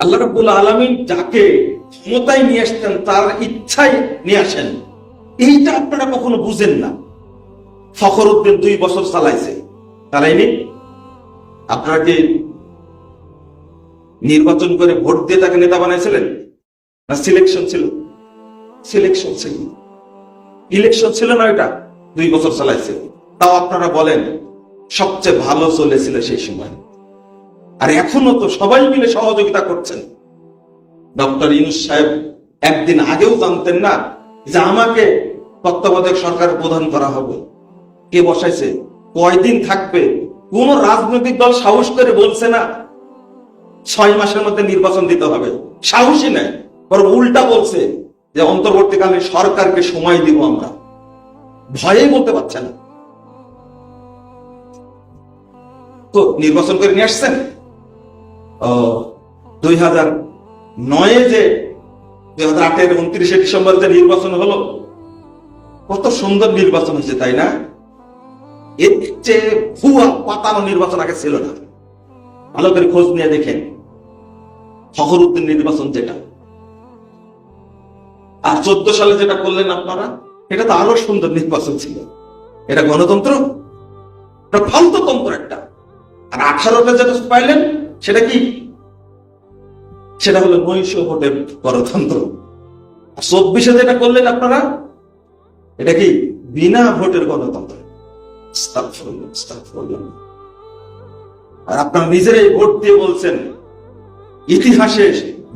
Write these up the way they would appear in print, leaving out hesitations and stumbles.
আল্লাহ রাব্বুল আলামিন যাকে ক্ষমতায় নিয়ে আসতেন তার ইচ্ছায় নিয়ে আসেন, এইটা আপনারা কখনো বুঝেন না। ফখরুদ্দিন 2 বছর চালাইছে, চালাইনি? আপনারা কি নির্বাচন করে ভোট দিয়ে তাকে নেতা বানাইছিলেন? না সিলেকশন ছিল? সিলেকশন ছিল, ইলেকশন ছিল না। এটা 2 বছর চালাইছে। তাও আপনারা বলেন সবচেয়ে ভালো চলেছিল সেই সময়। আর এখনো তো সবাই মিলে সহযোগিতা করছেন। ডক্টর ইউনূস সাহেব একদিন আগেও জানতেন না যে আমাকে তত্ত্বাবধায়ক সরকারের প্রধান করা হবে। কে বসাইছে? কয়দিন থাকবে? কোন রাজনৈতিক দল সাহস করে বলছে না 6 মাসের মধ্যে নির্বাচন দিতে হবে। সাহসই নাই, বরং উল্টা বলছে যে অন্তর্বর্তীকালে সরকারকে সময় দিব আমরা। ভয়ে বলতে পারছে না। তো নির্বাচন করে নিয়ে আসছেন। 2009 যে 2008 29 ডিসেম্বর যে নির্বাচন হলো, কত সুন্দর নির্বাচন হয়েছে, তাই না? এর চেয়ে ভুয়া পাতানো নির্বাচন আগে ছিল না। ভালো করে খোঁজ নিয়ে দেখেন ফখরুদ্দিন নির্বাচন যেটা, আর 14 সালে যেটা করলেন আপনারা, এটা তো আরো সুন্দর নির্বাচন ছিল। এটা গণতন্ত্র? এটা ফালতুতন্ত্র একটা। আর 18টা যেটা পাইলেন সেটা কি? সেটা হলো নৈশ ভোটের গণতন্ত্র। 24 যেটা করলেন আপনারা, এটা কি? বিনা ভোটের গণতন্ত্র। আর আপনারা নিজেরাই ভোট দিয়ে বলছেন ইতিহাসে,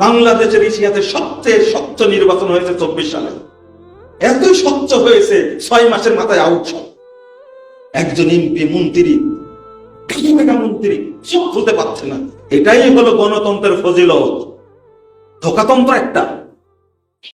বাংলাদেশের ইতিহাসে সবচেয়ে স্বচ্ছ নির্বাচন হয়েছে 24 সালে। এতই স্বচ্ছ হয়েছে 6 মাসের মাথায় আউট সব। একজন এমপি, মন্ত্রী, মন্ত্রী সব খুলতে পারছে না। এটাই হলো গণতন্ত্রের ফজিলত। ধোকাতন্ত্র একটা।